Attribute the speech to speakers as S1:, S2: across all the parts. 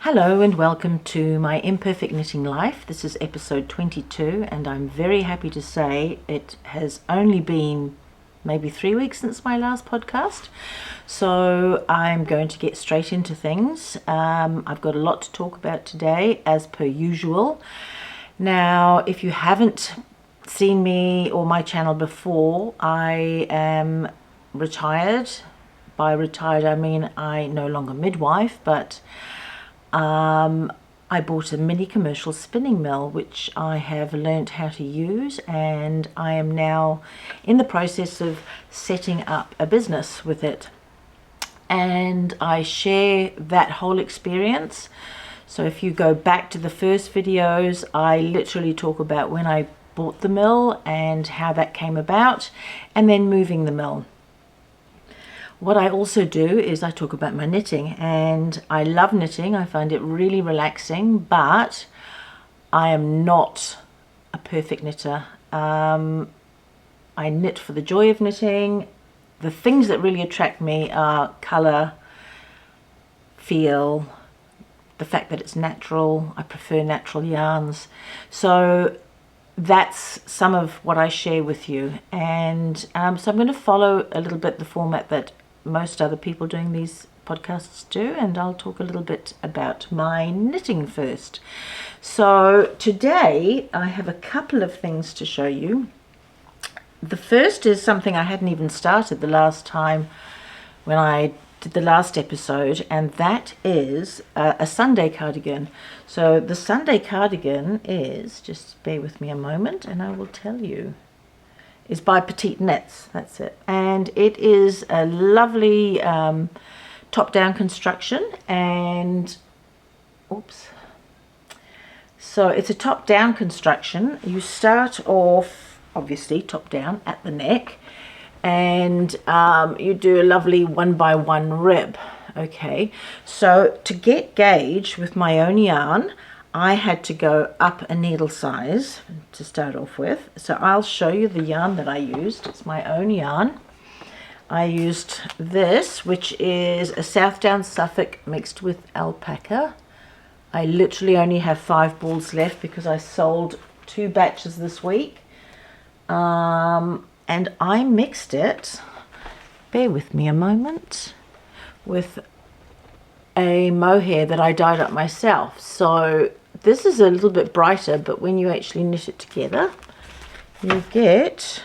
S1: Hello and welcome to my Imperfect Knitting Life. This is episode 22 and I'm very happy to say it has only been maybe 3 weeks since my last podcast. So I'm going to get straight into things. I've got a lot to talk about today as per usual. Now, if you haven't seen me or my channel before, I am retired. By retired I mean I no longer midwife, but I bought a mini commercial spinning mill which I have learnt how to use, and I am now in the process of setting up a business with it, and I share that whole experience. So if you go back to the first videos, I literally talk about when I bought the mill and how that came about, and then moving the mill. What I also do is I talk about my knitting, and I love knitting. I find it really relaxing, but I am not a perfect knitter. I knit for the joy of knitting. The things that really attract me are colour, feel, the fact that it's natural. I prefer natural yarns. So that's some of what I share with you, and so I'm going to follow a little bit the format that most other people doing these podcasts do, and I'll talk a little bit about my knitting first. So today I have a couple of things to show you. The first is something I hadn't even started the last time when I did the last episode, and that is a Sunday cardigan. So the Sunday cardigan is, just bear with me a moment and I will tell you, is by Petite Knits. That's it. And it is a lovely top-down construction, and so it's a top-down construction. You start off obviously top-down at the neck, and you do a lovely 1x1 rib. Okay, so to get gauge with my own yarn, I had to go up a needle size to start off with. So I'll show you the yarn that I used. It's my own yarn. I used this, which is a Southdown Suffolk mixed with alpaca. I literally only have 5 balls left because I sold 2 batches this week. And I mixed it, bear with me a moment, with a mohair that I dyed up myself. So this is a little bit brighter, but when you actually knit it together, you get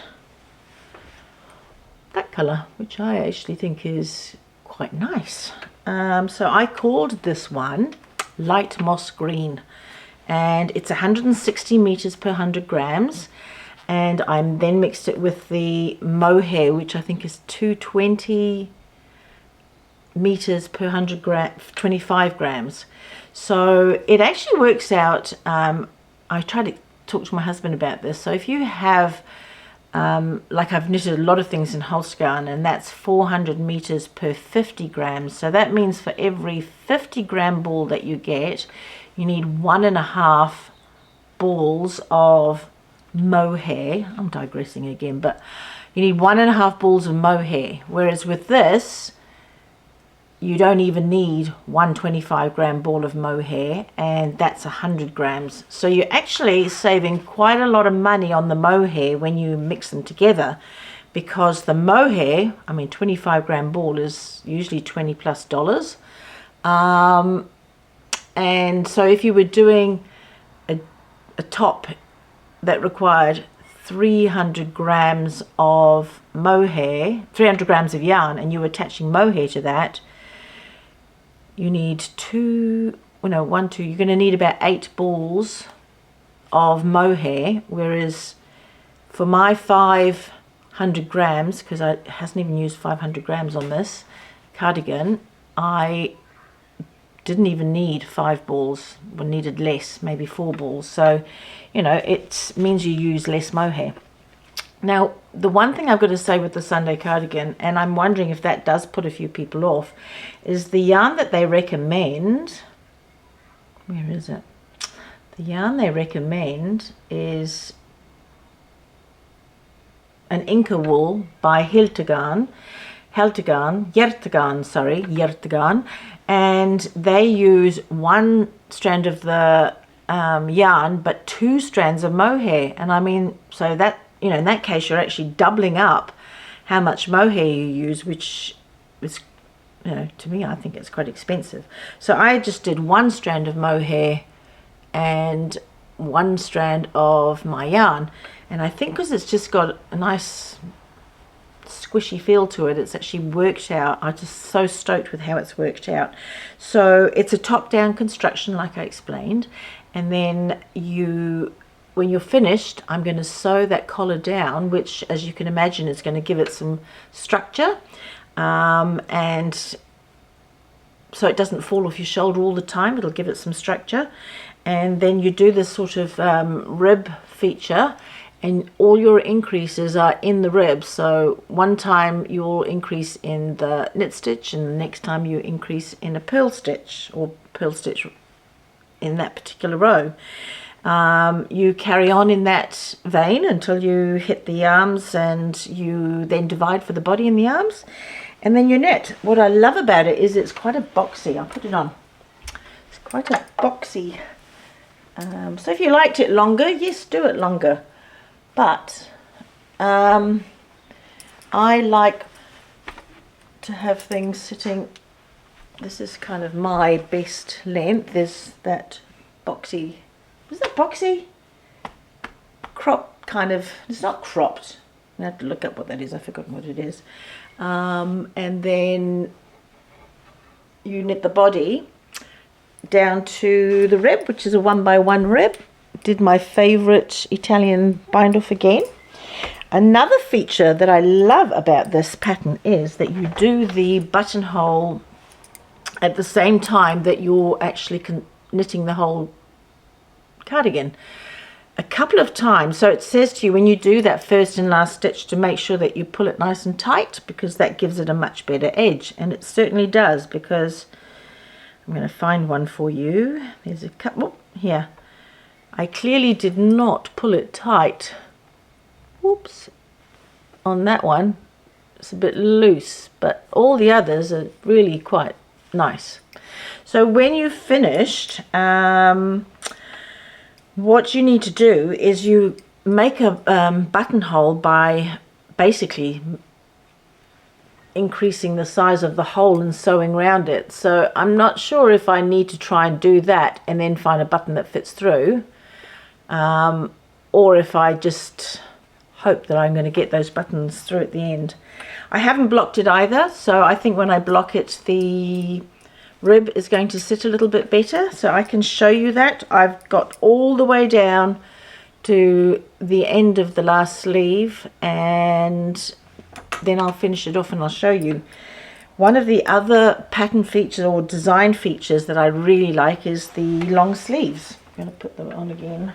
S1: that colour, which I actually think is quite nice. So I called this one Light Moss Green, and it's 160 meters per 100 grams. And I then mixed it with the mohair, which I think is 220 meters per 100 grams, 25 grams. So it actually works out. I tried to talk to my husband about this. So if you have, like I've knitted a lot of things in Holsgarn, and that's 400 meters per 50 grams. So that means for every 50 gram ball that you get, you need 1.5 balls of mohair. I'm digressing again, but you need 1.5 balls of mohair. Whereas with this, you don't even need 125 gram ball of mohair, and that's 100 grams. So you're actually saving quite a lot of money on the mohair when you mix them together, because the mohair, I mean 25 gram ball is usually $20+. And so if you were doing a top that required 300 grams of mohair, 300 grams of yarn, and you were attaching mohair to that, you need you're going to need about 8 balls of mohair. Whereas for my 500 grams, because I hasn't even used 500 grams on this cardigan, I didn't even need 5 balls, but needed less, maybe 4 balls. So, it means you use less mohair. Now, the one thing I've got to say with the Sunday cardigan, and I'm wondering if that does put a few people off, is the yarn that they recommend. Where is it? The yarn they recommend is an Inca wool by Cardigan, Hjertegarn, and they use one strand of the yarn but 2 strands of mohair. And I mean, so that, you know, in that case you're actually doubling up how much mohair you use, which is, you know, to me, I think it's quite expensive. So I just did 1 strand of mohair and 1 strand of my yarn, and I think because it's just got a nice squishy feel to it, it's actually worked out. I'm just so stoked with how it's worked out. So it's a top-down construction, like I explained, and then when you're finished, I'm going to sew that collar down, which, as you can imagine, is going to give it some structure, and so it doesn't fall off your shoulder all the time. It'll give it some structure. And then you do this sort of rib feature, and all your increases are in the ribs. So one time you'll increase in the knit stitch, and the next time you increase in a purl stitch, or purl stitch in that particular row. You carry on in that vein until you hit the arms, and you then divide for the body and the arms, and then you knit. What I love about it is it's quite a boxy. I'll put it on. It's quite a boxy. So if you liked it longer, yes, do it longer. But I like to have things sitting. This is kind of my best length. There's that boxy. Is that boxy? Crop kind of. It's not cropped. I have to look up what that is. I've forgotten what it is. And then you knit the body down to the rib, which is a 1x1 rib. Did my favorite Italian bind off again. Another feature that I love about this pattern is that you do the buttonhole at the same time that you're actually knitting the whole cardigan a couple of times. So it says to you when you do that first and last stitch to make sure that you pull it nice and tight, because that gives it a much better edge, and it certainly does. Because I'm going to find one for you. There's a couple here. I clearly did not pull it tight. Whoops. On that one, it's a bit loose, but all the others are really quite nice. So when you've finished, what you need to do is you make a buttonhole by basically increasing the size of the hole and sewing around it. So I'm not sure if I need to try and do that and then find a button that fits through, or if I just hope that I'm going to get those buttons through at the end. I haven't blocked it either, so I think when I block it, the rib is going to sit a little bit better, so I can show you that. I've got all the way down to the end of the last sleeve, and then I'll finish it off and I'll show you. One of the other pattern features or design features that I really like is the long sleeves. I'm going to put them on again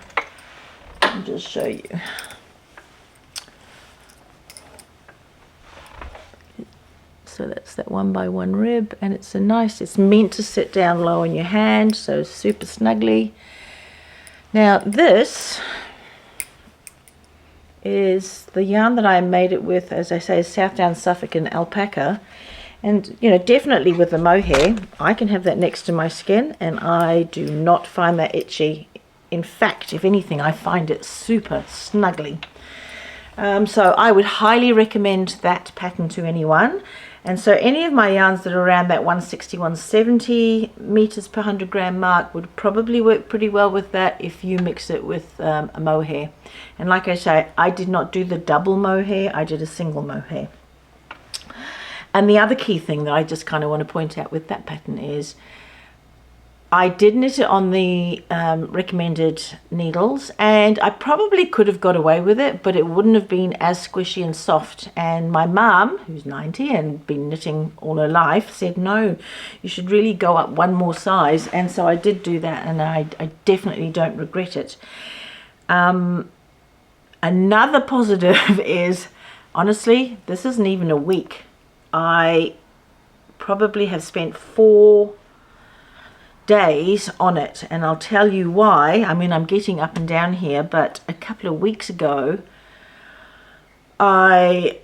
S1: and just show you. So that's that 1x1 rib, and it's a nice, it's meant to sit down low on your hand, so super snugly. Now this is the yarn that I made it with, as I say, Southdown Suffolk and alpaca. And you know, definitely with the mohair, I can have that next to my skin and I do not find that itchy. In fact, if anything, I find it super snuggly. So I would highly recommend that pattern to anyone. And so any of my yarns that are around that 160, 170 meters per 100 gram mark would probably work pretty well with that if you mix it with a mohair. And like I say, I did not do the double mohair, I did a single mohair. And the other key thing that I just kind of want to point out with that pattern is I did knit it on the recommended needles, and I probably could have got away with it, but it wouldn't have been as squishy and soft. And my mum, who's 90 and been knitting all her life, said no, you should really go up one more size. And so I did do that, and I definitely don't regret it. Another positive is, honestly, this isn't even a week. I probably have spent 4 days on it, and I'll tell you why. I mean, I'm getting up and down here, but a couple of weeks ago I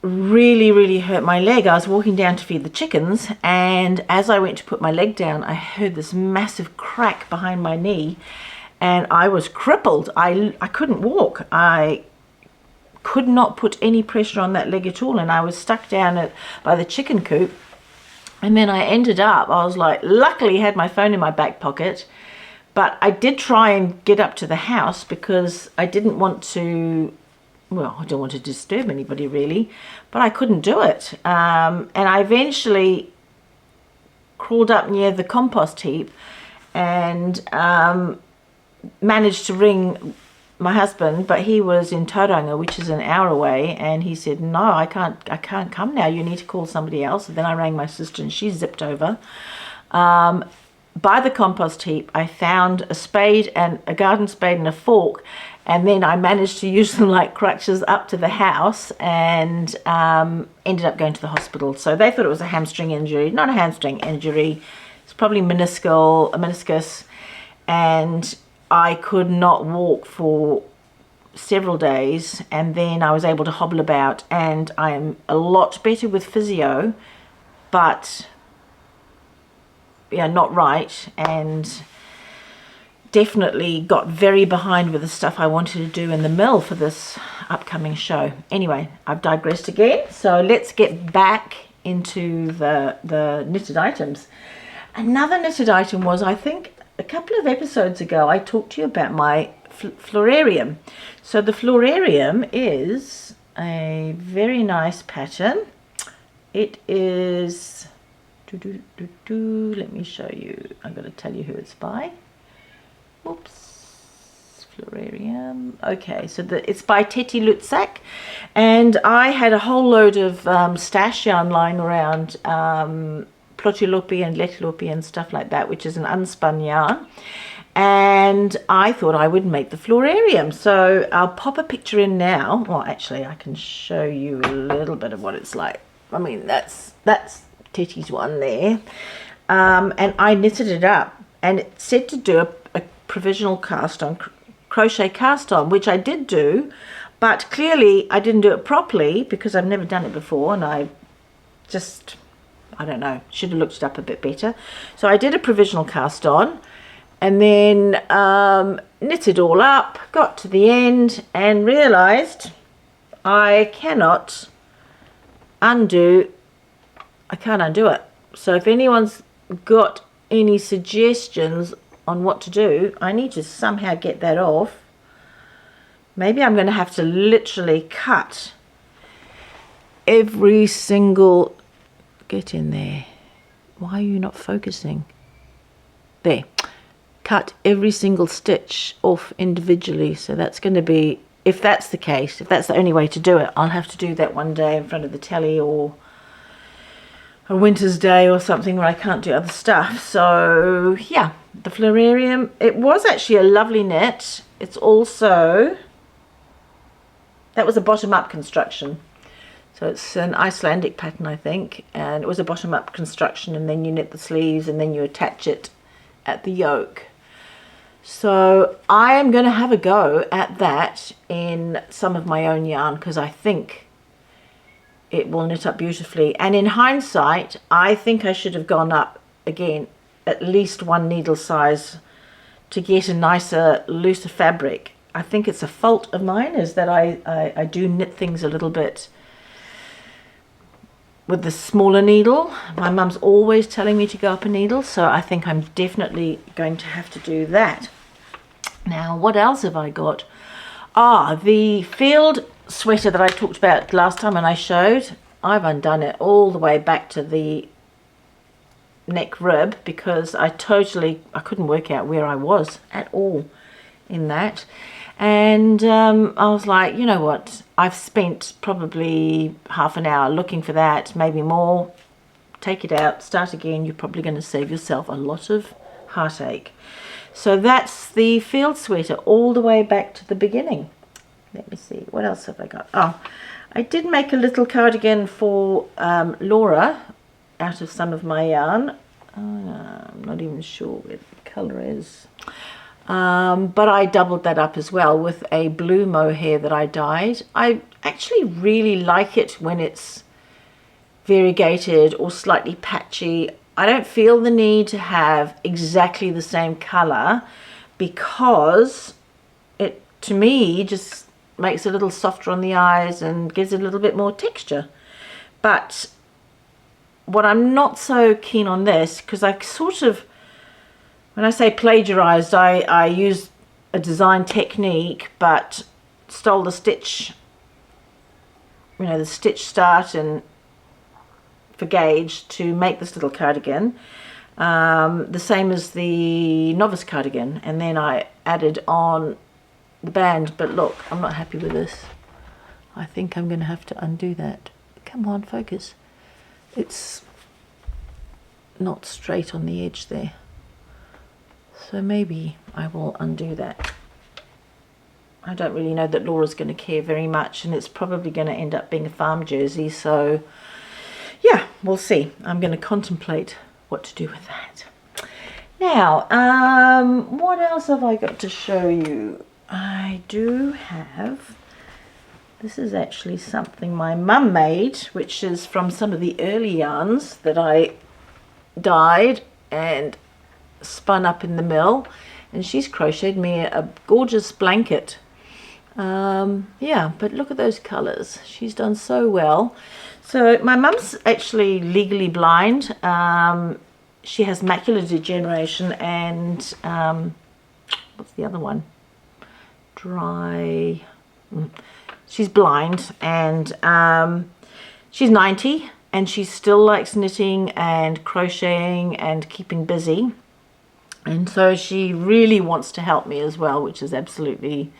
S1: really hurt my leg. I was walking down to feed the chickens, and as I went to put my leg down, I heard this massive crack behind my knee, and I was crippled. I couldn't walk. I could not put any pressure on that leg at all, and I was stuck down by the chicken coop. And then I ended up, I was like, luckily had my phone in my back pocket, but I did try and get up to the house because I didn't want to, well, I don't want to disturb anybody really, but I couldn't do it. And I eventually crawled up near the compost heap and managed to ring my husband, but he was in Tauranga, which is an hour away, and he said, no, I can't come now, you need to call somebody else. And then I rang my sister, and she zipped over. By the compost heap, I found a spade, and a garden spade and a fork, and then I managed to use them like crutches up to the house, and ended up going to the hospital. So they thought it was a hamstring injury. Not a hamstring injury, it's probably a meniscus, and I could not walk for several days, and then I was able to hobble about, and I'm a lot better with physio, but yeah, not right, and definitely got very behind with the stuff I wanted to do in the mill for this upcoming show. Anyway, I've digressed again, so let's get back into the knitted items. Another knitted item was, I think, a couple of episodes ago, I talked to you about my Florarium. So the Florarium is a very nice pattern. It is, let me show you. I'm going to tell you who it's by. Oops, Florarium. Okay, so it's by TetiLutsak, and I had a whole load of stash yarn lying around, Lettlopi and Lettlopi and stuff like that, which is an unspun yarn, and I thought I would make the Florarium. So I'll pop a picture in now. Well, actually I can show you a little bit of what it's like. I mean, that's Teti's one there, and I knitted it up, and it said to do a provisional cast on, crochet cast on, which I did do, but clearly I didn't do it properly because I've never done it before, and I don't know, should have looked it up a bit better. So I did a provisional cast on, and then knitted all up, got to the end, and realized I can't undo it. So if anyone's got any suggestions on what to do, I need to somehow get that off. Maybe I'm going to have to literally cut every single, get in there, why are you not focusing? There, cut every single stitch off individually. So that's going to be, if that's the case, if that's the only way to do it, I'll have to do that one day in front of the telly, or a winter's day or something where I can't do other stuff. So yeah, the Florarium, it was actually a lovely knit. It's also, that was a bottom-up construction. So it's an Icelandic pattern, I think, and it was a bottom-up construction, and then you knit the sleeves and then you attach it at the yoke. So I am going to have a go at that in some of my own yarn, because I think it will knit up beautifully. And in hindsight, I think I should have gone up again at least one needle size to get a nicer, looser fabric. I think it's a fault of mine, is that I do knit things a little bit with the smaller needle. My mum's always telling me to go up a needle, so I think I'm definitely going to have to do that. Now, what else have I got? The field sweater that I talked about last time when I showed, I've undone it all the way back to the neck rib because I couldn't work out where I was at all in that. And I was like, you know what, I've spent probably half an hour looking for that, maybe more. Take it out, start again. You're probably going to save yourself a lot of heartache. So that's the field sweater all the way back to the beginning. Let me see, what else have I got? Oh, I did make a little cardigan for Laura out of some of my yarn. I'm not even sure where the colour is. but I doubled that up as well with a blue mohair that I dyed. I actually really like it when it's variegated or slightly patchy. I don't feel the need to have exactly the same color because it, to me, just makes it a little softer on the eyes and gives it a little bit more texture. But what I'm not so keen on this, because I sort of, when I say plagiarized, I used a design technique but stole the stitch, you know, the stitch start and for gauge to make this little cardigan, the same as the novice cardigan, and then I added on the band. But look, I'm not happy with this. I think I'm going to have to undo that. Come on, focus. It's not straight on the edge there, so maybe I will undo that. I don't really know that Laura's going to care very much, and it's probably going to end up being a farm jersey, so yeah, we'll see. I'm going to contemplate what to do with that. Now, what else have I got to show you? I do have, this is actually something my mum made, which is from some of the early yarns that I dyed and spun up in the mill, and she's crocheted me a gorgeous blanket. Yeah, but look at those colors. She's done so well. So my mum's actually legally blind. She has macular degeneration and what's the other one? She's blind, and she's 90, and she still likes knitting and crocheting and keeping busy. And so she really wants to help me as well, which is absolutely,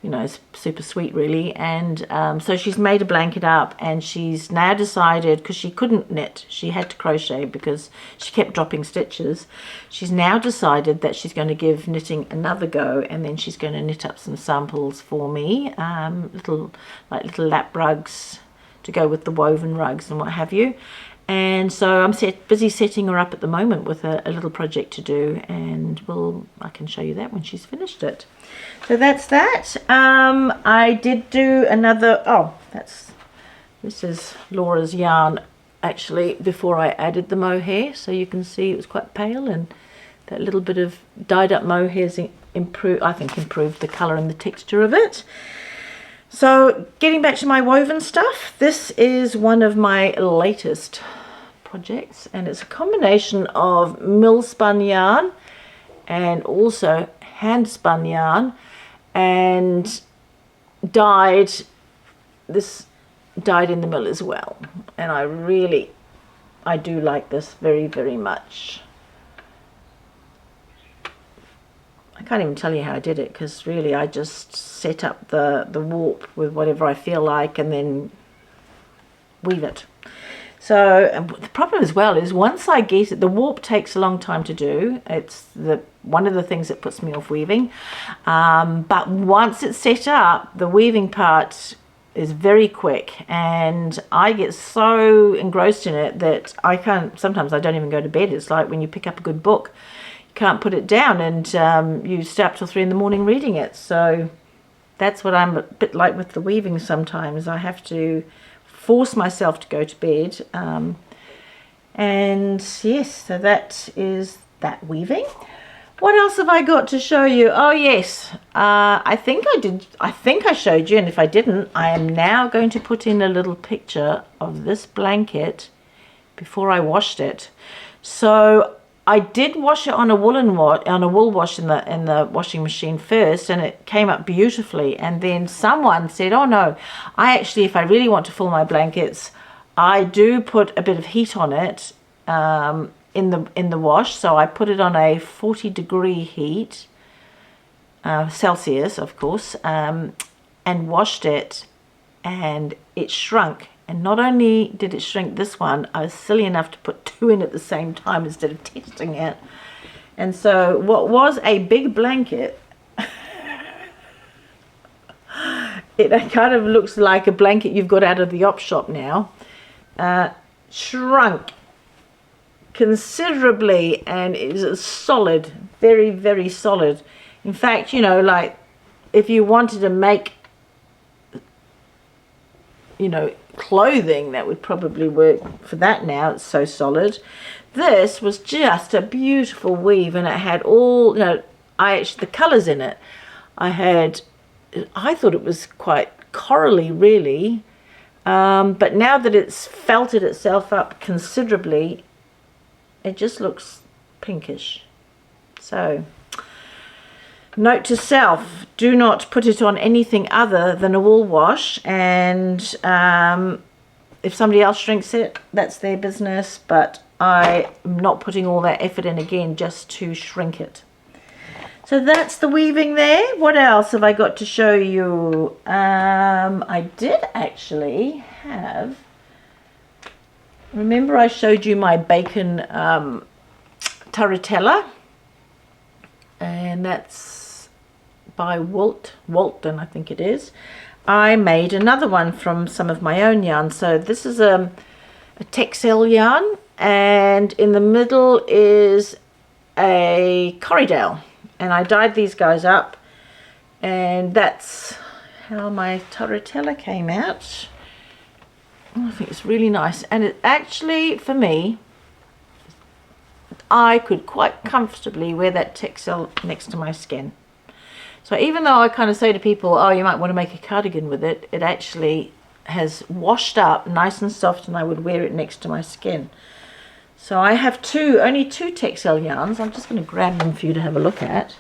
S1: you know, super sweet really. And so she's made a blanket up, and she's now decided, because she couldn't knit, she had to crochet because she kept dropping stitches. She's now decided that she's going to give knitting another go, and then she's going to knit up some samples for me, little lap rugs to go with the woven rugs and what have you. And so I'm busy setting her up at the moment with a little project to do, and I can show you that when she's finished it. So that's that. I did do another, this is Laura's yarn actually before I added the mohair, so you can see it was quite pale, and that little bit of dyed up mohair's improved the colour and the texture of it. So getting back to my woven stuff, this is one of my latest projects, and it's a combination of mill spun yarn and also hand spun yarn, and dyed in the mill as well. And I do like this very, very much. I can't even tell you how I did it, because really I just set up the warp with whatever I feel like and then weave it. So, and the problem as well is once I get it, the warp takes a long time to do. It's one of the things that puts me off weaving. But once it's set up, the weaving part is very quick, and I get so engrossed in it that sometimes I don't even go to bed. It's like when you pick up a good book, can't put it down, and you stay up till 3 in the morning reading it. So that's what I'm a bit like with the weaving sometimes. I have to force myself to go to bed, and yes, so that is that weaving. What else have I got to show you? Oh yes, I think I showed you, and if I didn't, I am now going to put in a little picture of this blanket before I washed it. So I did wash it on a wool wash in the washing machine first, and it came up beautifully. And then someone said, "Oh no, if I really want to full my blankets, I do put a bit of heat on it in the wash." So I put it on a 40-degree heat, Celsius, of course, and washed it, and it shrunk. And not only did it shrink this one, I was silly enough to put 2 in at the same time instead of testing it. And so what was a big blanket, it kind of looks like a blanket you've got out of the op shop now, shrunk considerably, and it is solid, very, very solid. In fact, you know, like if you wanted to make, you know, clothing, that would probably work for that now. It's so solid. This was just a beautiful weave, and it had all, you know, the colors in it. I thought it was quite corally, really. But now that it's felted itself up considerably, it just looks pinkish. So, note to self, do not put it on anything other than a wool wash, and if somebody else shrinks it, that's their business, but I am not putting all that effort in again just to shrink it. So that's the weaving there. What else have I got to show you? I did actually have, remember I showed you my bacon Turritella, and that's by Wöldten, I think it is. I made another one from some of my own yarn. So this is a Texel yarn, and in the middle is a Corriedale. And I dyed these guys up, and that's how my Turritella came out. I think it's really nice, and it actually, for me, I could quite comfortably wear that Texel next to my skin. So even though I kind of say to people, oh, you might want to make a cardigan with it, it actually has washed up nice and soft, and I would wear it next to my skin. So I have only two Texel yarns. I'm just going to grab them for you to have a look at.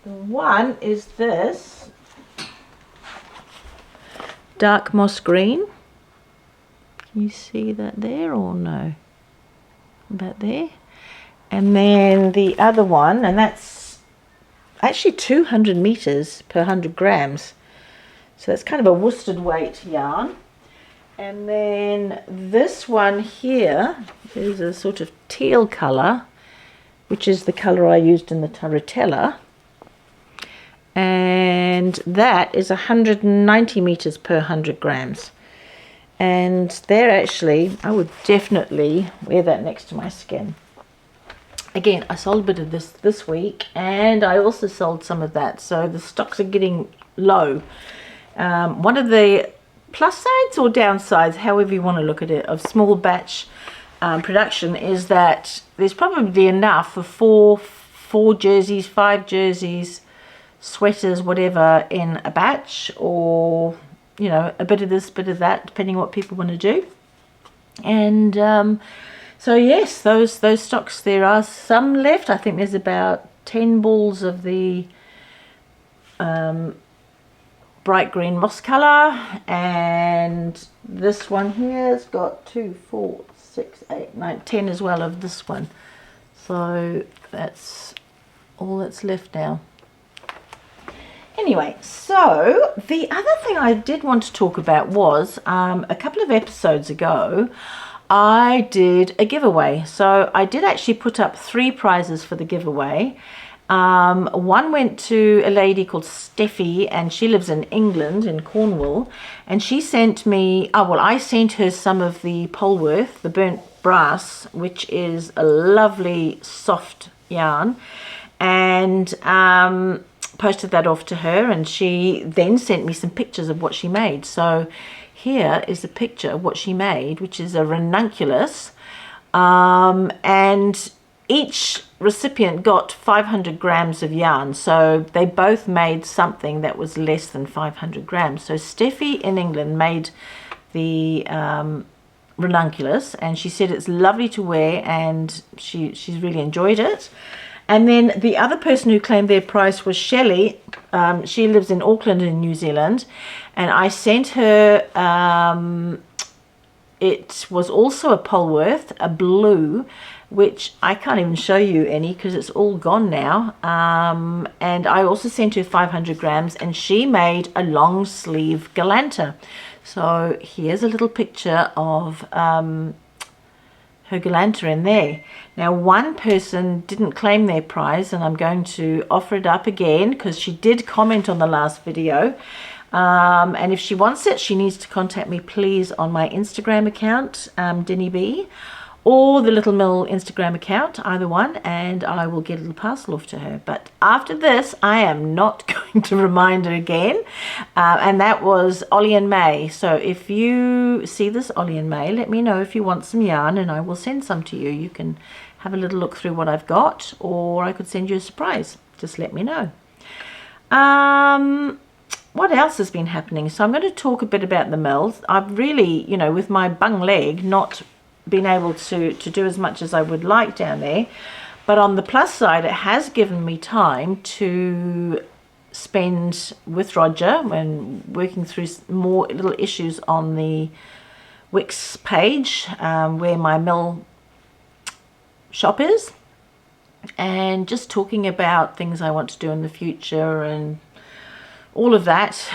S1: One is this dark moss green. Can you see that there or no? About there. And then the other one, and that's actually 200 meters per 100 grams. So that's kind of a worsted weight yarn. And then this one here is a sort of teal color, which is the color I used in the Turitella. And that is 190 meters per 100 grams. And they're actually, I would definitely wear that next to my skin. Again, I sold a bit of this week, and I also sold some of that. So the stocks are getting low. One of the plus sides or downsides, however you want to look at it, of small batch production is that there's probably enough for four jerseys, 5 jerseys, sweaters, whatever, in a batch, or you know, a bit of this, bit of that, depending on what people want to do. And so yes, those stocks, there are some left. I think there's about 10 balls of the bright green moss color, and this one here has got 2, 4, 6, 8, 9, 10 as well of this one. So that's all that's left now. Anyway, so the other thing I did want to talk about was a couple of episodes ago I did a giveaway. So I did actually put up 3 prizes for the giveaway. One went to a lady called Steffi, and she lives in England, in Cornwall, and she sent me, I sent her some of the Polworth, the burnt brass, which is a lovely soft yarn, and posted that off to her, and she then sent me some pictures of what she made. So here is a picture of what she made, which is a ranunculus, and each recipient got 500 grams of yarn, so they both made something that was less than 500 grams. So Steffi in England made the ranunculus, and she said it's lovely to wear, and she's really enjoyed it. And then the other person who claimed their prize was Shelley. She lives in Auckland in New Zealand, and I sent her, it was also a Polworth, a blue, which I can't even show you any because it's all gone now. And I also sent her 500 grams, and she made a long sleeve galanta. So here's a little picture of her galanta in there. Now, one person didn't claim their prize, and I'm going to offer it up again because she did comment on the last video. And if she wants it, she needs to contact me please on my Instagram account, Dinny B, or the Little Mill Instagram account, either one, and I will get a little parcel off to her. But after this, I am not going to remind her again. And that was Ollie and May. So if you see this, Ollie and May, let me know if you want some yarn and I will send some to you. You can have a little look through what I've got, or I could send you a surprise. Just let me know. What else has been happening? So I'm going to talk a bit about the mills. I've really, you know, with my bung leg, not been able to do as much as I would like down there, but on the plus side, it has given me time to spend with Roger when working through more little issues on the Wix page, where my mill shop is, and just talking about things I want to do in the future and all of that.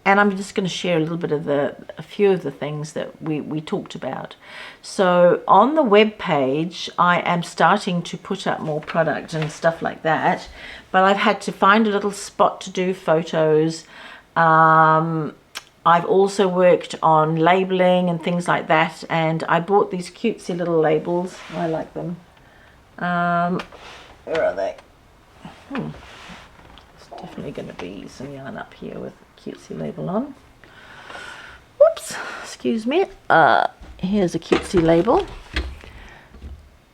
S1: And I'm just going to share a little bit of a few of the things that we talked about. So on the web page, I am starting to put up more product and stuff like that, but I've had to find a little spot to do photos. I've also worked on labeling and things like that, and I bought these cutesy little labels. I like them. Where are they? There's definitely going to be some yarn up here with cutesy label on. Whoops, excuse me. Here's a cutesy label.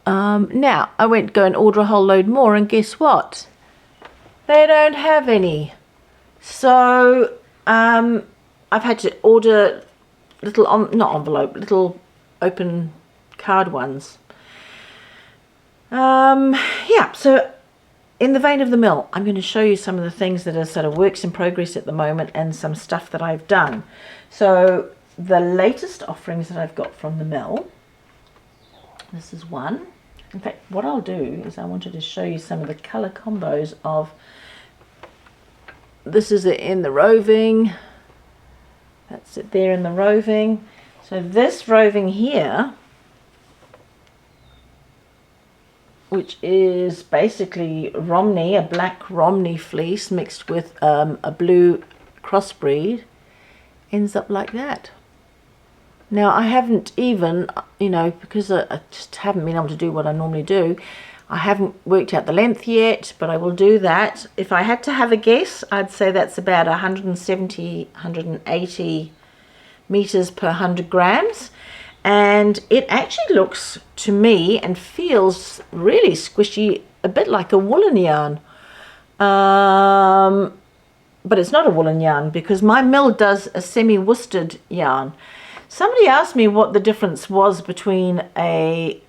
S1: Now I went to go and order a whole load more, and guess what? They don't have any. So I've had to order little not envelope, little open card ones. Yeah, so in the vein of the mill, I'm going to show you some of the things that are sort of works in progress at the moment and some stuff that I've done. So the latest offerings that I've got from the mill, this is one. In fact, what I'll do is I wanted to show you some of the colour combos of, this is it in the roving, that's it there in the roving. So this roving here, which is basically Romney, a black Romney fleece mixed with a blue crossbreed, ends up like that. Now I haven't even, you know, because I just haven't been able to do what I normally do, I haven't worked out the length yet, but I will do that. If I had to have a guess, I'd say that's about 170, 180 meters per 100 grams. And it actually looks to me and feels really squishy, a bit like a woolen yarn. But it's not a woolen yarn because my mill does a semi-worsted yarn. Somebody asked me what the difference was between a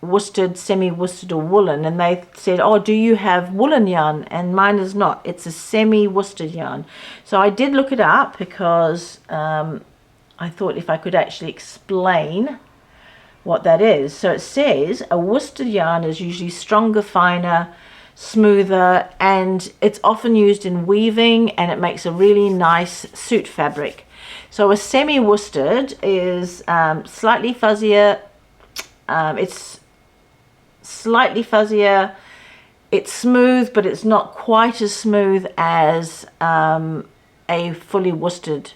S1: worsted, semi-worsted or woolen, and they said, oh, do you have woolen yarn? And mine is not. It's a semi-worsted yarn. So I did look it up because I thought if I could actually explain what that is. So it says a worsted yarn is usually stronger, finer, smoother, and it's often used in weaving, and it makes a really nice suit fabric. So a semi-worsted is slightly fuzzier. It's slightly fuzzier. It's smooth, but it's not quite as smooth as a fully worsted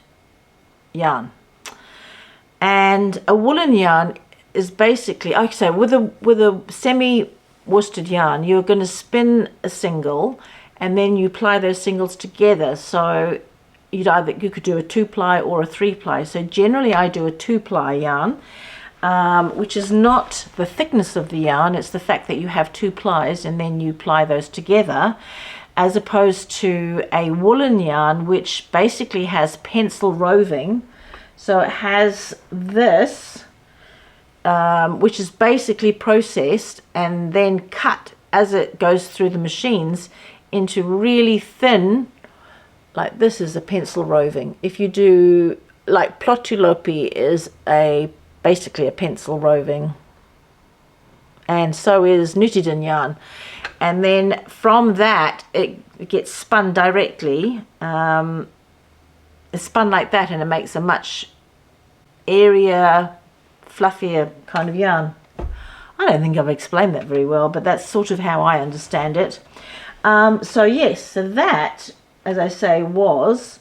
S1: yarn. And a woolen yarn is basically, okay, so with a semi-worsted yarn, you're going to spin a single and then you ply those singles together. So you could do a 2-ply or a 3-ply. So generally I do a 2-ply yarn, which is not the thickness of the yarn, it's the fact that you have 2 plies and then you ply those together, as opposed to a woolen yarn, which basically has pencil roving. So it has this, which is basically processed and then cut as it goes through the machines into really thin, like this is a pencil roving. If you do, like Lettlopi is basically a pencil roving, and so is Nutiden yarn. And then from that, it gets spun directly. It's spun like that, and it makes a much airier, fluffier kind of yarn. I don't think I've explained that very well, but that's sort of how I understand it. So yes, so that as I say, was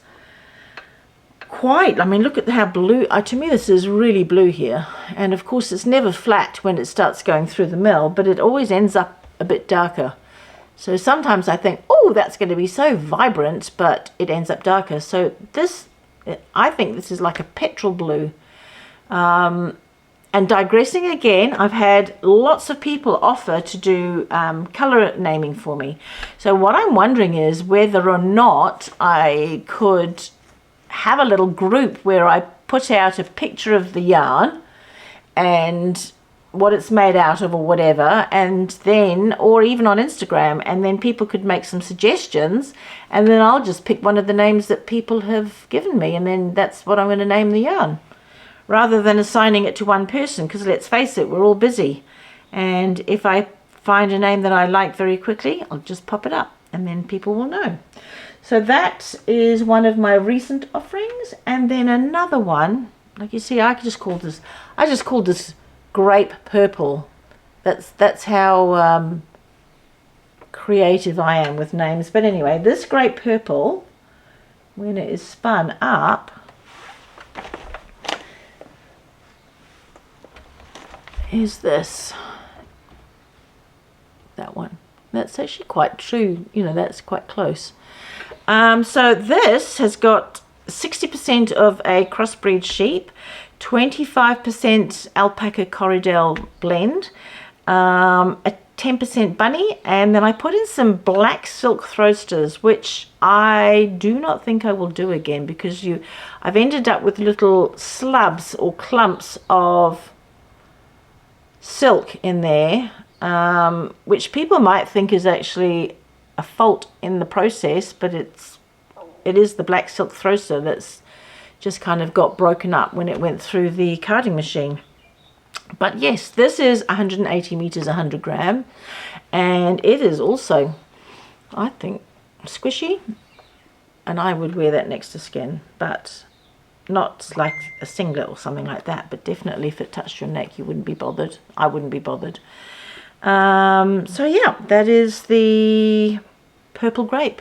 S1: quite, I mean, look at how blue, to me this is really blue here, and of course it's never flat when it starts going through the mill, but it always ends up a bit darker. So sometimes I think, oh, that's going to be so vibrant, but it ends up darker. So this, I think this is like a petrol blue. And digressing again, I've had lots of people offer to do color naming for me. So what I'm wondering is whether or not I could have a little group where I put out a picture of the yarn and what it's made out of or whatever, and then, or even on Instagram, and then people could make some suggestions, and then I'll just pick one of the names that people have given me, and then that's what I'm going to name the yarn, rather than assigning it to one person, because let's face it, we're all busy, and if I find a name that I like very quickly, I'll just pop it up, and then people will know. So that is one of my recent offerings, and then another one, like you see, I just called this grape purple. That's how creative I am with names. But anyway, this grape purple, when it is spun up, is this, that one. That's actually quite true, you know, that's quite close. So this has got 60% of a crossbreed sheep, 25% alpaca Corriedale blend, a 10% bunny, and then I put in some black silk throwsters, which I do not think I will do again, because I've ended up with little slubs or clumps of silk in there, which people might think is actually a fault in the process, but it is the black silk throster that's just kind of got broken up when it went through the carding machine. But yes, this is 180 meters, 100 gram, and it is also, I think, squishy, and I would wear that next to skin, but not like a singlet or something like that, but definitely if it touched your neck you wouldn't be bothered. I wouldn't be bothered. So yeah, that is the purple grape.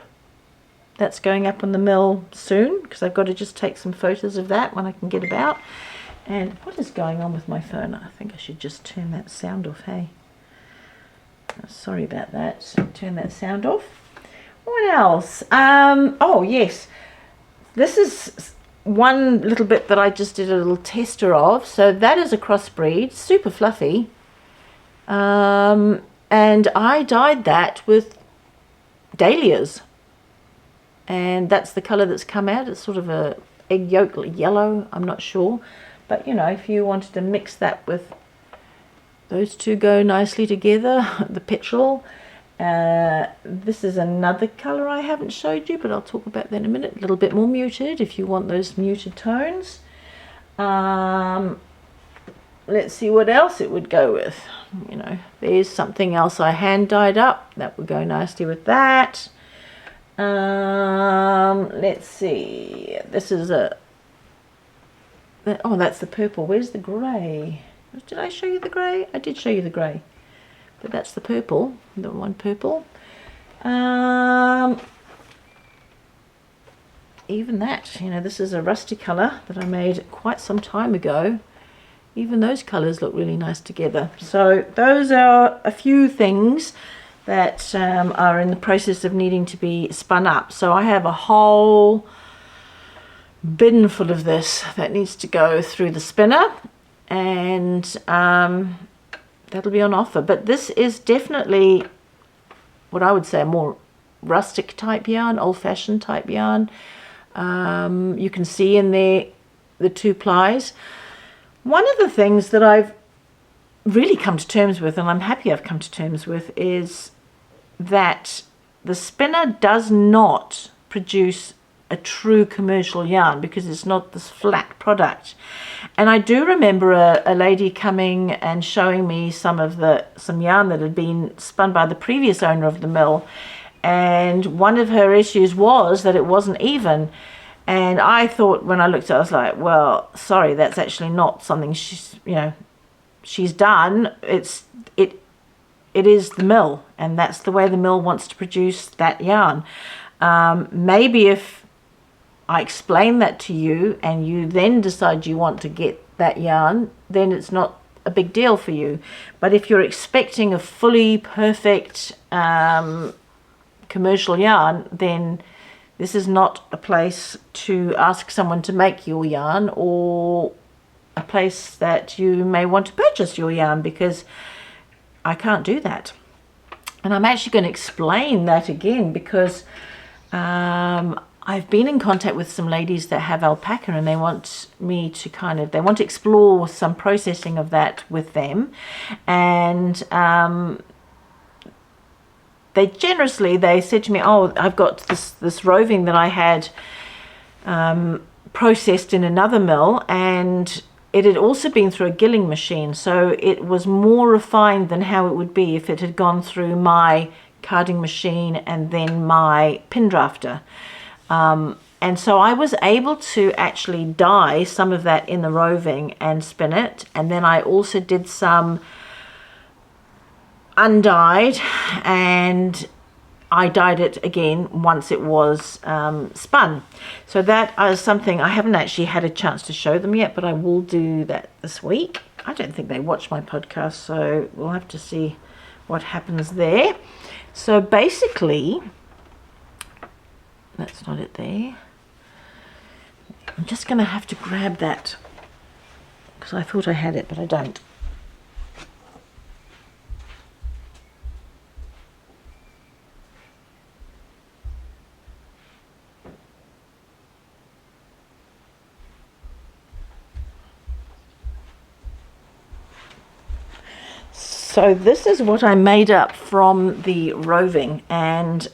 S1: That's going up on the mill soon, because I've got to just take some photos of that when I can get about. And what is going on with my phone? I think I should just turn that sound off, hey? Sorry about that. So turn that sound off. What else? Oh yes, this is one little bit that I just did a little tester of. So that is a crossbreed, super fluffy. And I dyed that with dahlias, and that's the color that's come out. It's sort of a egg yolk yellow, I'm not sure, but you know, if you wanted to mix that with those two, go nicely together. The petrol, this is another color I haven't showed you, but I'll talk about that in a minute. A little bit more muted if you want those muted tones. Let's see what else it would go with. You know, there's something else I hand dyed up that would go nicely with that. Let's see, this is oh, that's the purple. Where's the grey? Did I show you the grey? I did show you the grey, but that's the purple, the one purple. Even that, you know, this is a rusty colour that I made quite some time ago. Even those colours look really nice together. So those are a few things that are in the process of needing to be spun up. So I have a whole bin full of this that needs to go through the spinner, and that'll be on offer. But this is definitely what I would say a more rustic type yarn, old-fashioned type yarn. You can see in there the 2 plies. One of the things that I've really come to terms with, and I'm happy I've come to terms with, is that the spinner does not produce a true commercial yarn, because it's not this flat product. And I do remember a lady coming and showing me some yarn that had been spun by the previous owner of the mill, and one of her issues was that it wasn't even. And I thought, when I looked at it, I was like, well, sorry, that's actually not something she's done. It is the mill, and that's the way the mill wants to produce that yarn. Maybe if I explain that to you and you then decide you want to get that yarn, then it's not a big deal for you. But if you're expecting a fully perfect commercial yarn, then this is not a place to ask someone to make your yarn, or a place that you may want to purchase your yarn, because I can't do that. And I'm actually going to explain that again, because I've been in contact with some ladies that have alpaca, and they want me to they want to explore some processing of that with them. And they said to me, oh, I've got this roving that I had processed in another mill, and it had also been through a gilling machine, so it was more refined than how it would be if it had gone through my carding machine and then my pin drafter. And so I was able to actually dye some of that in the roving and spin it, and then I also did some undyed, and I dyed it again once it was spun. So that is something I haven't actually had a chance to show them yet, but I will do that this week. I don't think they watch my podcast, so we'll have to see what happens there. So basically, that's not it there. I'm just going to have to grab that, because I thought I had it, but I don't. So this is what I made up from the roving, and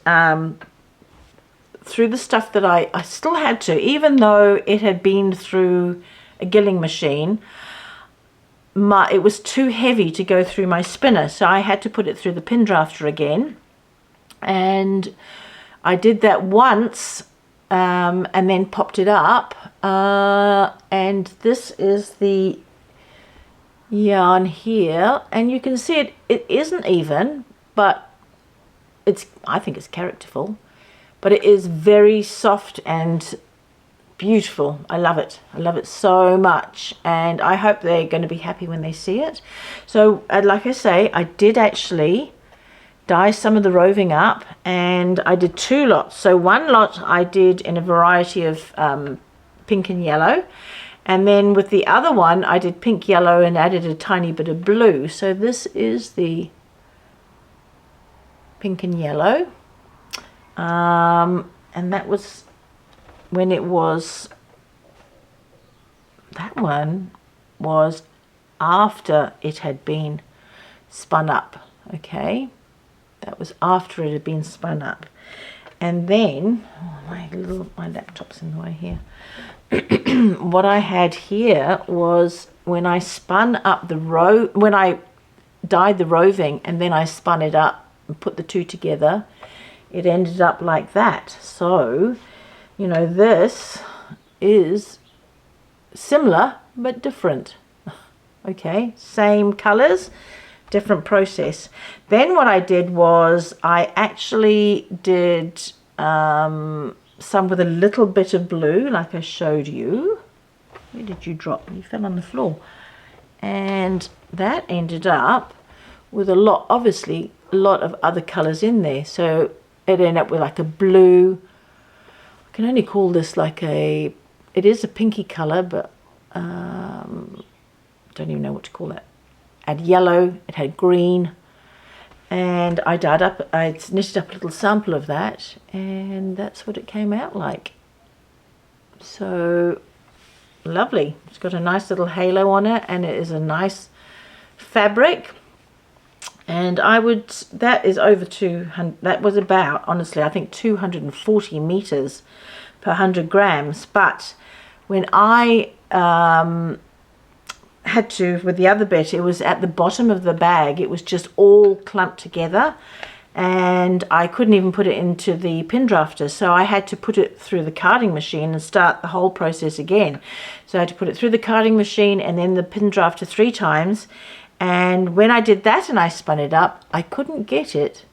S1: through the stuff that I still had to, even though it had been through a gilling machine, it was too heavy to go through my spinner, so I had to put it through the pin drafter again. And I did that once, and then popped it up, and this is the yarn here, and you can see it isn't even, but I think it's characterful, but it is very soft and beautiful. I love it so much, and I hope they're going to be happy when they see it. So like I say, I did actually dye some of the roving up, and I did two lots. So one lot I did in a variety of pink and yellow, and then with the other one, I did pink, yellow, and added a tiny bit of blue. So this is the pink and yellow. And that was when it was, that one was after it had been spun up. Okay. That was after it had been spun up. And then, my laptop's in the way here. What I had here was when I spun up when I dyed the roving and then I spun it up and put the two together, it ended up like that. So, you know, this is similar but different. Okay, same colors, different process. Then what I did was I actually did some with a little bit of blue, like I showed you. Where did you drop? You fell on the floor. And that ended up with obviously a lot of other colors in there. So it ended up with like a blue, I can only call this like it is a pinky color, but don't even know what to call it. It had yellow, it had green, and I knitted up a little sample of that, and that's what it came out like. So lovely. It's got a nice little halo on it, and it is a nice fabric. And that is over 200, that was about, honestly, I think 240 meters per 100 grams. But when I had to, with the other bit, it was at the bottom of the bag, it was just all clumped together, and I couldn't even put it into the pin drafter, so I had to put it through the carding machine and start the whole process again. So I had to put it through the carding machine and then the pin drafter 3 times, and when I did that and I spun it up, I couldn't get it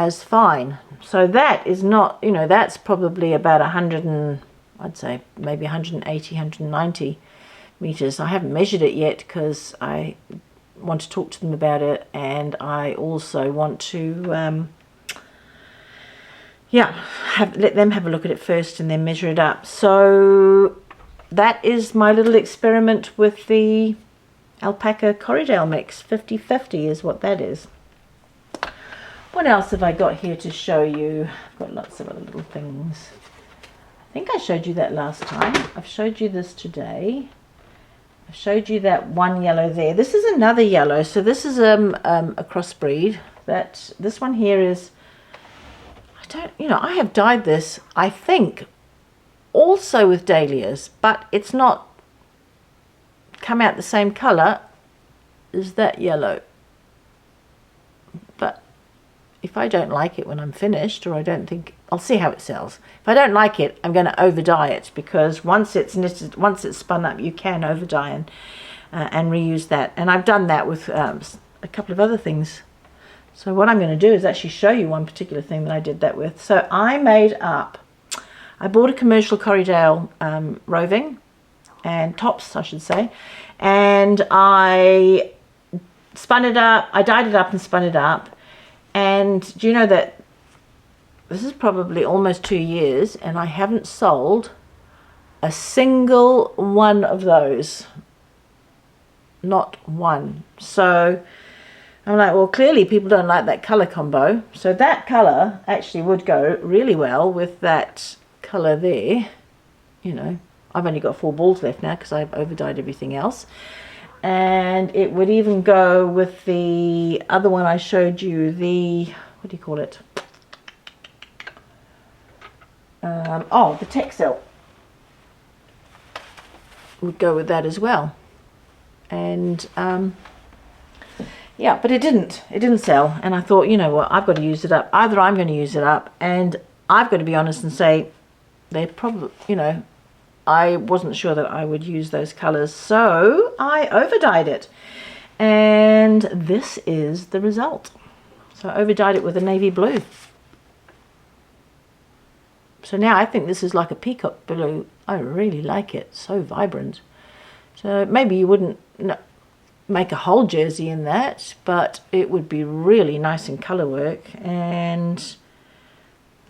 S1: as fine. So that is not, you know, that's probably about 100 and, I'd say maybe 180, 190 meters. I haven't measured it yet because I want to talk to them about it, and I also want to let them have a look at it first and then measure it up. So that is my little experiment with the alpaca Corriedale mix. 50-50 is what that is. What else have I got here to show you? I've got lots of other little things. I think I showed you that last time. I've showed you this today. I showed you that one yellow there. This is another yellow. So this is a crossbreed. This one here is, I have dyed this, I think, also with dahlias, but it's not come out the same color as that yellow. But if I don't like it when I'm finished, or I don't think, I'll see how it sells. If I don't like it, I'm going to over dye it, because once it's knitted, once it's spun up, you can over dye and reuse that. And I've done that with a couple of other things. So what I'm going to do is actually show you one particular thing that I did that with. So I bought a commercial Corriedale roving, and tops, I should say, and I spun it up, I dyed it up and spun it up. And do you know that this is probably almost 2 years and I haven't sold a single one of those, not one. So I'm like, well, clearly people don't like that color combo. So that color actually would go really well with that color there. You know, I've only got 4 balls left now because I've over dyed everything else. And it would even go with the other one I showed you, the, what do you call it? The Texel would go with that as well. And yeah, but it didn't sell. And I thought, you know what, I've got to use it up. Either I'm going to use it up, and I've got to be honest and say they're probably, you know, I wasn't sure that I would use those colors, so I over dyed it, and this is the result. So I over dyed it with a navy blue. So now I think this is like a peacock blue. I really like it, so vibrant. So maybe you wouldn't make a whole jersey in that, but it would be really nice in color work, and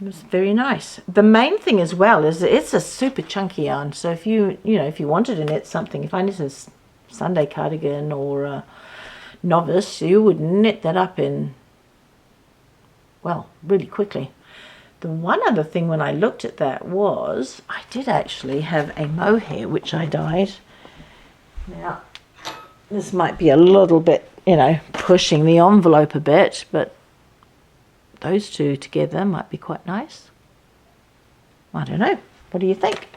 S1: it was very nice. The main thing as well is that it's a super chunky yarn. So if you wanted to knit something, if I knit a Sunday cardigan or a novice, you would knit that up in, well, really quickly. The one other thing when I looked at that was I did actually have a mohair which I dyed. Now, this might be a little bit, you know, pushing the envelope a bit, but those two together might be quite nice. I don't know. What do you think?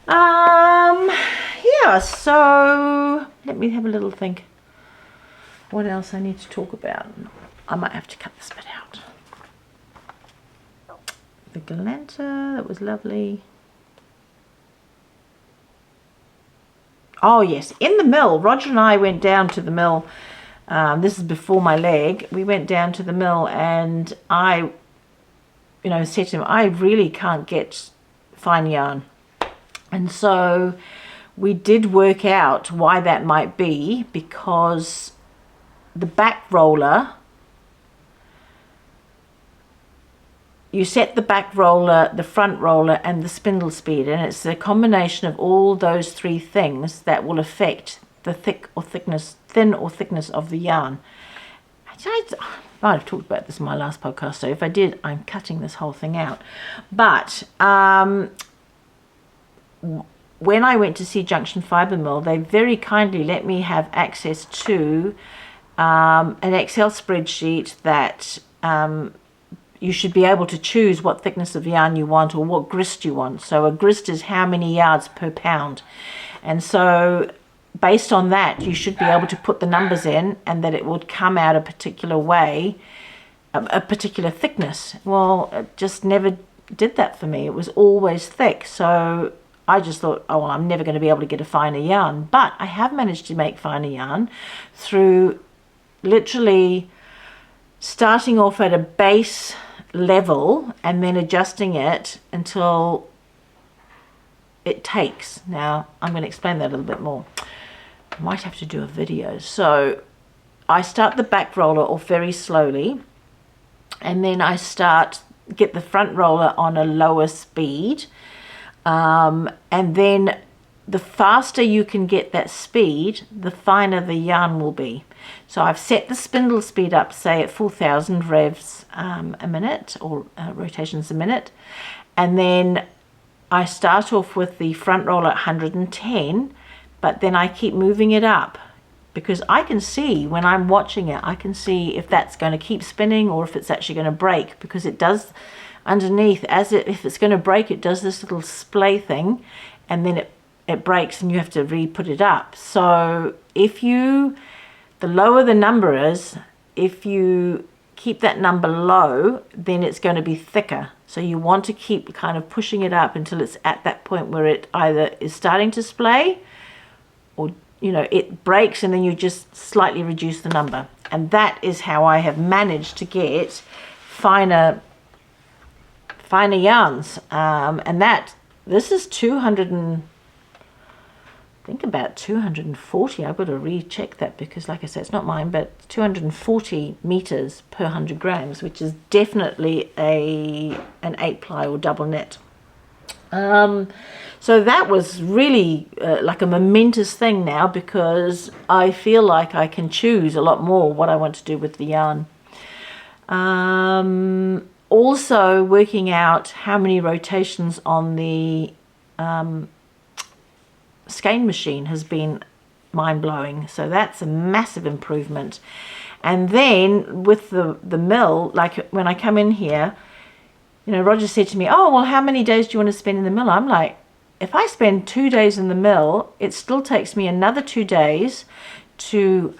S1: Yeah, so let me have a little think. What else I need to talk about? I might have to cut this bit out. The galanta, that was lovely. Oh yes, in the mill, Roger and I went down to the mill. This is before my leg. We went down to the mill, and I, you know, said to him, I really can't get fine yarn. And so we did work out why that might be, because the back roller, you set the back roller, the front roller, and the spindle speed, and it's the combination of all those 3 things that will affect the thin or thickness of the yarn. I might have talked about this in my last podcast, so if I did, I'm cutting this whole thing out. But when I went to see Junction Fibre Mill, they very kindly let me have access to an Excel spreadsheet that you should be able to choose what thickness of yarn you want or what grist you want. So a grist is how many yards per pound. And so based on that, you should be able to put the numbers in, and that it would come out a particular way, a particular thickness. Well, it just never did that for me. It was always thick. So I just thought, oh, well, I'm never going to be able to get a finer yarn. But I have managed to make finer yarn through literally starting off at a base level and then adjusting it until it takes. Now I'm going to explain that a little bit more. I might have to do a video. So I start the back roller off very slowly, and then I get the front roller on a lower speed, and then the faster you can get that speed, the finer the yarn will be. So I've set the spindle speed up, say at 4,000 revs a minute, or rotations a minute, and then I start off with the front roller at 110, but then I keep moving it up, because I can see when I'm watching it, I can see if that's going to keep spinning or if it's actually going to break, because it does underneath, if it's going to break, it does this little splay thing, and then it breaks and you have to re-put it up. So the lower the number is, if you keep that number low, then it's going to be thicker. So you want to keep kind of pushing it up until it's at that point where it either is starting to splay, or it breaks, and then you just slightly reduce the number. And that is how I have managed to get finer yarns. And this is 240. I've got to recheck that, because like I said, it's not mine, but 240 meters per 100 grams, which is definitely an 8-ply or double knit. So that was really like a momentous thing now, because I feel like I can choose a lot more what I want to do with the yarn. Also working out how many rotations on the skein machine has been mind-blowing. So that's a massive improvement. And then with the mill, like when I come in here, Roger said to me, oh, well, how many days do you want to spend in the mill? I'm like, if I spend 2 days in the mill, it still takes me another 2 days to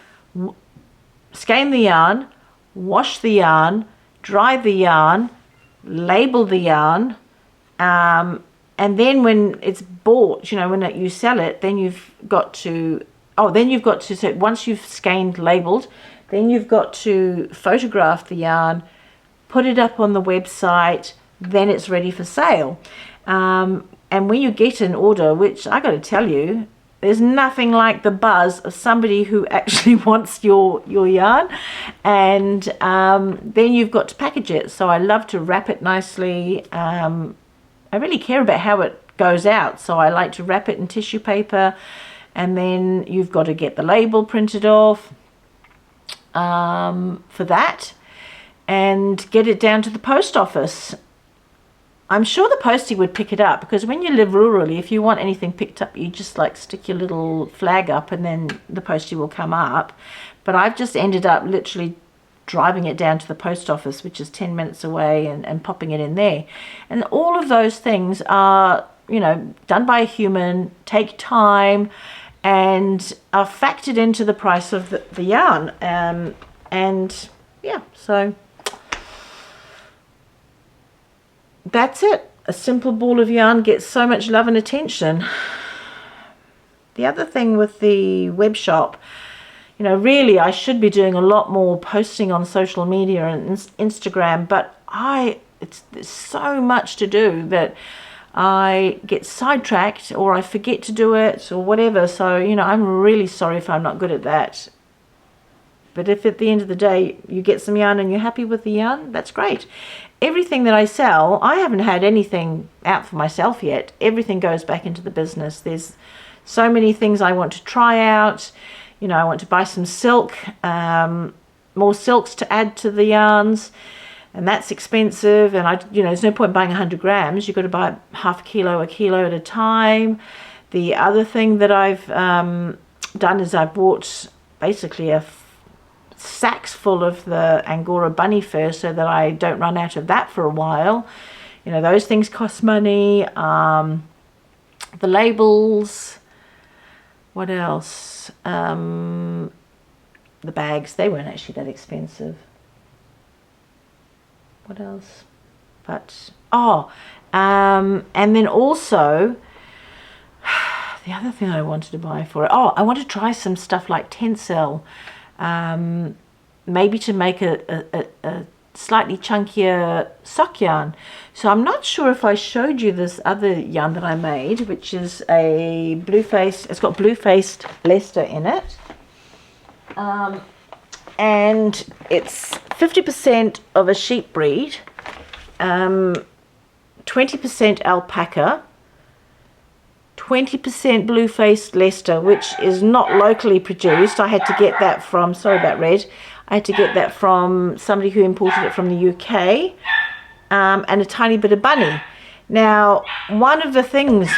S1: skein the yarn, wash the yarn, dry the yarn, label the yarn, and then when it's bought, when you sell it, then you've got to, so once you've skeined, labeled, then you've got to photograph the yarn, put it up on the website, then it's ready for sale. And when you get an order, which I got to tell you, there's nothing like the buzz of somebody who actually wants your yarn, and then you've got to package it. So I love to wrap it nicely. I really care about how it goes out, so I like to wrap it in tissue paper, and then you've got to get the label printed off for that, and get it down to the post office. I'm sure the postie would pick it up, because when you live rurally, if you want anything picked up, you just like stick your little flag up and then the postie will come up. But I've just ended up literally driving it down to the post office, which is 10 minutes away, and popping it in there. And all of those things are, done by a human, take time, and are factored into the price of the yarn. And yeah, so that's it. A simple ball of yarn gets so much love and attention. The other thing with the web shop, really I should be doing a lot more posting on social media and Instagram, but there's so much to do that I get sidetracked, or I forget to do it, or whatever. So, I'm really sorry if I'm not good at that. But if at the end of the day you get some yarn and you're happy with the yarn, that's great. Everything that I sell, I haven't had anything out for myself yet. Everything goes back into the business. There's so many things I want to try out. I want to buy some silk, more silks to add to the yarns, and that's expensive. And there's no point buying 100 grams. You've got to buy half a kilo at a time. The other thing that I've done is I've bought basically sacks full of the Angora bunny fur, so that I don't run out of that for a while. Those things cost money. The labels, what else? The bags, they weren't actually that expensive. What else? But and then also the other thing I wanted to buy for it, I want to try some stuff like Tencel. maybe to make a slightly chunkier sock yarn. So I'm not sure if I showed you this other yarn that I made, which is a blue-faced, it's got blue-faced Leicester in it. And it's 50% of a sheep breed, 20% alpaca, 20% blue-faced Leicester, which is not locally produced. I had to get that from, sorry about red, I had to get that from somebody who imported it from the UK, and a tiny bit of bunny. Now, one of the things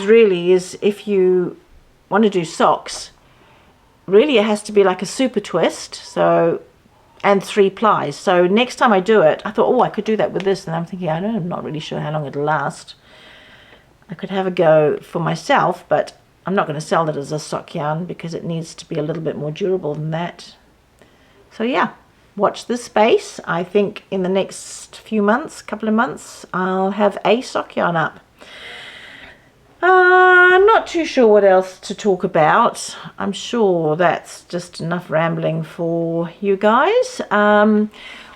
S1: really is, if you want to do socks, really it has to be like a super twist, so, and 3 plies. So next time I do it, I thought, oh, I could do that with this, and I'm thinking, I'm not really sure how long it'll last. I could have a go for myself, but I'm not going to sell it as a sock yarn because it needs to be a little bit more durable than that. So yeah, watch this space. I think in the next few months, couple of months, I'll have a sock yarn up. Not too sure what else to talk about. I'm sure that's just enough rambling for you guys.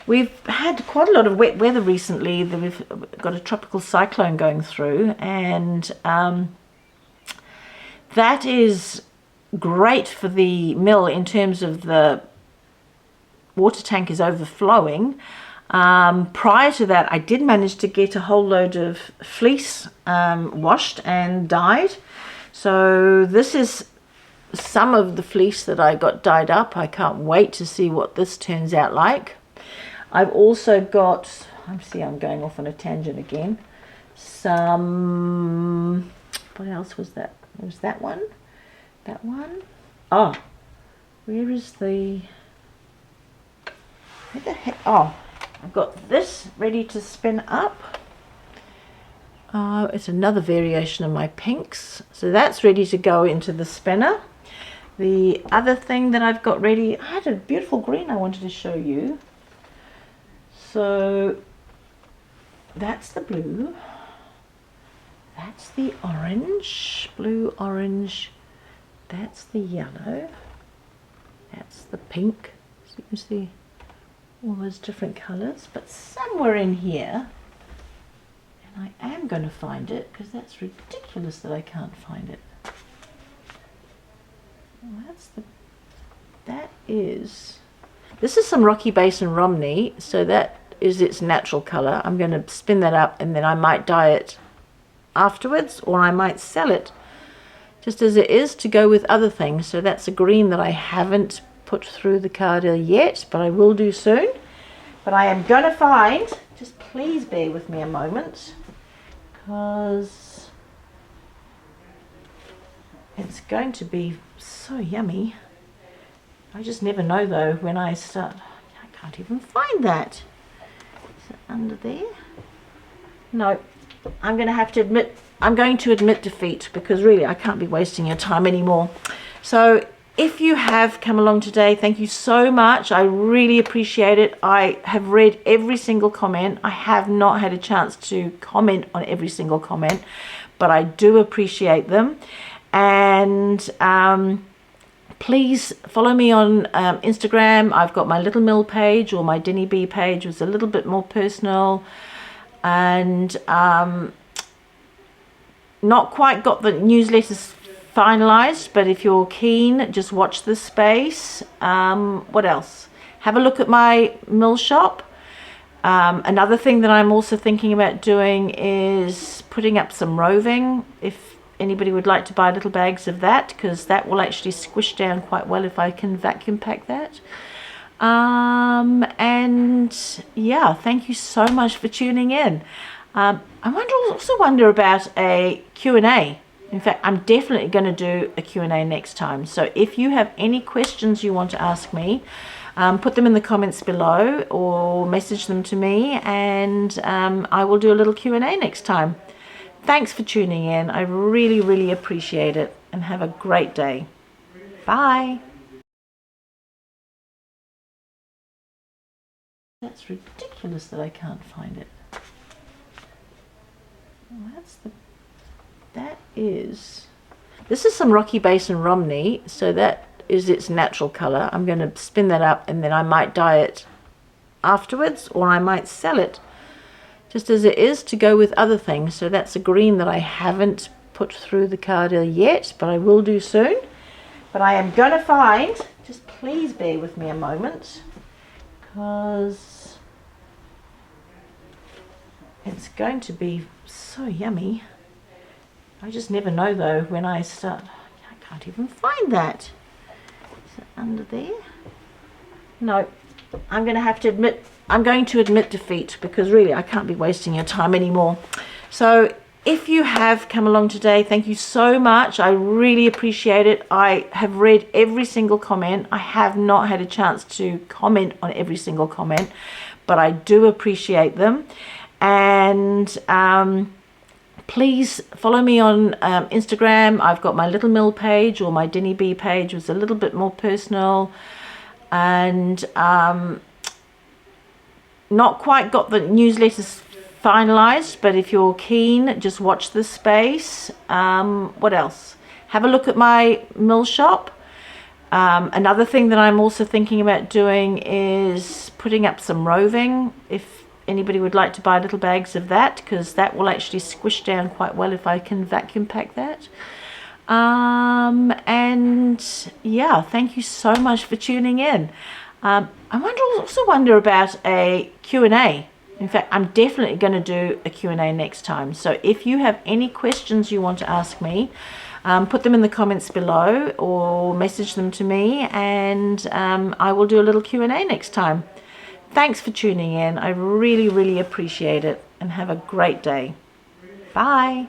S1: We've had quite a lot of wet weather recently. We've got a tropical cyclone going through, and that is great for the mill in terms of the water tank is overflowing. Prior to that, I did manage to get a whole load of fleece washed and dyed. So this is some of the fleece that I got dyed up. I can't wait to see what this turns out like. I've also got, I'm going off on a tangent again, some, what else was that? There was that one. Oh, where is the, where the heck, oh, I've got this ready to spin up. It's another variation of my pinks, so that's ready to go into the spinner. The other thing that I've got ready, I had a beautiful green I wanted to show you. So that's the blue, that's the orange, blue, orange, that's the yellow, that's the pink. So you can see all those different colors, but somewhere in here, and I am going to find it because that's ridiculous that I can't find it. Well, this is some Rocky Basin Romney, so that is its natural color. I'm going to spin that up, and then I might dye it afterwards, or I might sell it just as it is to go with other things. So that's a green that I haven't put through the carder yet, but I will do soon. But I am going to find, just please bear with me a moment, because it's going to be so yummy. I just never know though when I start. I can't even find that. Is it under there? No, I'm going to have to admit, I'm going to admit defeat, because really I can't be wasting your time anymore. So if you have come along today, thank you so much. I really appreciate it. I have read every single comment. I have not had a chance to comment on every single comment, but I do appreciate them. And please follow me on Instagram. I've got my Little Mill page, or my Dinny Bee page, was a little bit more personal, and not quite got the newsletters finalized, but if you're keen, just watch this space. What else? Have a look at my mill shop. Another thing that I'm also thinking about doing is putting up some roving, if anybody would like to buy little bags of that, because that will actually squish down quite well if I can vacuum pack that. And yeah, thank you so much for tuning in. I also wonder about a Q&A. In fact, I'm definitely going to do a Q&A next time. So if you have any questions you want to ask me, put them in the comments below or message them to me, and I will do a little Q&A next time. Thanks for tuning in. I really, really appreciate it, and have a great day. Bye. That's ridiculous that I can't find it. Well, this is some Rocky Basin Romney, so that is its natural color. I'm going to spin that up, and then I might dye it afterwards, or I might sell it just as it is to go with other things. So that's a green that I haven't put through the cardigan yet, but I will do soon. But I am going to find, just please bear with me a moment, because it's going to be so yummy. I just never know though when I start. I can't even find that. Is it under there? No. I'm going to admit defeat, because really I can't be wasting your time anymore. So if you have come along today, thank you so much. I really appreciate it. I have read every single comment. I have not had a chance to comment on every single comment, but I do appreciate them. And please follow me on Instagram. I've got my Little Mill page, or my Denny B page, was a little bit more personal, and not quite got the newsletters finalized, but if you're keen, just watch this space. What else? Have a look at my mill shop. Another thing that I'm also thinking about doing is putting up some roving, if anybody would like to buy little bags of that, because that will actually squish down quite well if I can vacuum pack that. And yeah, thank you so much for tuning in. I also wonder about a Q&A. In fact, I'm definitely going to do a Q&A next time. So if you have any questions you want to ask me, put them in the comments below or message them to me, and I will do a little Q&A next time. Thanks for tuning in. I really, really appreciate it, and have a great day. Bye.